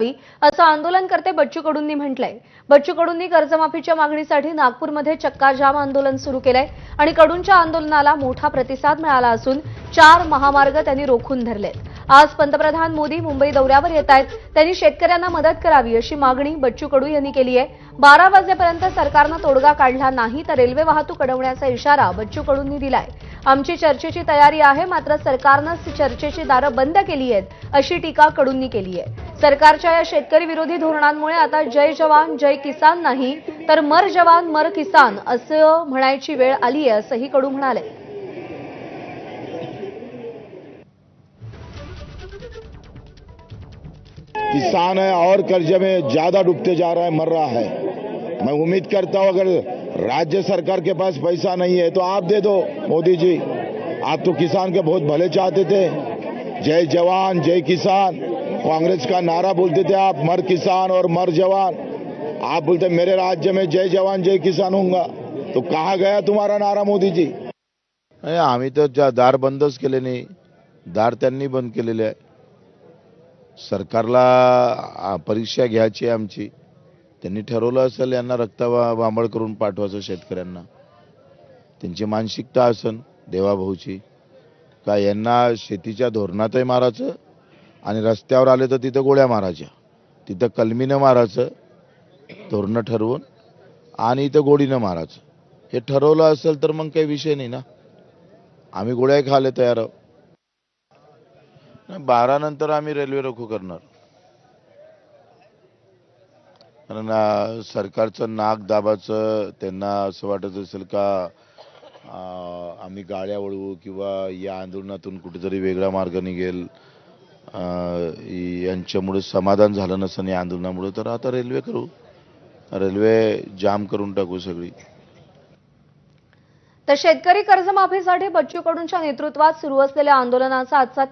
असं आंदोलनकर्ते बच्चू कडूंनी म्हटलंय। बच्चू कडूंनी कर्जमाफीच्या मागणीसाठी नागपूरमध्ये चक्काजाम आंदोलन सुरू केलंय आणि कडूंच्या आंदोलनाला मोठा प्रतिसाद मिळाला असून 4 महामार्ग त्यांनी रोखून धरलेत। आज पंतप्रधान मोदी मुंबई दौऱ्यावर येत आहेत। त्यांनी शेतकऱ्यांना मदत करावी अशी मागणी बच्चू कडू यांनी केली आहे। 12 वाजेपर्यंत सरकारनं तोडगा काढला नाही तर रेल्वे वाहतूक अडवण्याचा इशारा बच्चू कडूंनी दिलाय। आमची चर्चेची तयारी आहे, मात्र सरकारनं चर्चेची दारं बंद केली आहेत अशी टीका कडूंनी केली आहे। सरकारच्या या शेतकरी विरोधी धोरणांमुळे आता जय जवान जय किसान नाही तर मर जवान मर किसान असं म्हणायची वेळ आली आहे असंही कडू म्हणाले। किसान है और कर्जे में ज्यादा डूबते जा रहा है, मर रहा है। मैं उम्मीद करता हूं अगर राज्य सरकार के पास पैसा नहीं है तो आप दे दो। मोदी जी, आप तो किसान के बहुत भले चाहते थे। जय जवान जय किसान कांग्रेस का नारा बोलते थे आप, मर किसान और मर जवान। आप बोलते मेरे राज्य में जय जवान जय किसान होगा, तो कहाँ गया तुम्हारा नारा मोदी जी? आम्ही तर दार बंदच केले नाही, दार त्यांनी बंद केलेले आहे। सरकारला परीक्षा घ्यायची आहे आमची, त्यांनी ठरवलं असेल यांना रक्ताबांबळ करून पाठवायचं शेतकऱ्यांना। त्यांची मानसिकता असेल देवाभाऊची का यांना शेतीच्या धोरणातही मारायचं आणि रस्त्यावर आले तर तिथं गोळ्या मारायच्या, तिथं कलमीनं मारायचं धोरणं ठरवून आणि इथं गोडीनं मारायचं। हे ठरवलं असेल तर मग काही विषय नाही ना, आम्ही गोळ्या खायला तयार आहोत। 12 नंतर आम्ही रेल्वे रोको करणार, कारण सरकारचं नाक दाबाचं त्यांना असं वाटत असेल का आम्ही गाड्या वळवू किंवा या आंदोलनातून कुठेतरी वेगळा मार्ग निघेल। यांच्यामुळे समाधान झालं नसेल या आंदोलनामुळे तर आता रेल्वे करू, रेल्वे जाम करून टाकू सगळी। तर शेतकरी कर्जमाफीसाठी बच्चू कडूंच्या नेतृत्वात सुरू असलेल्या आंदोलनाचा आजचा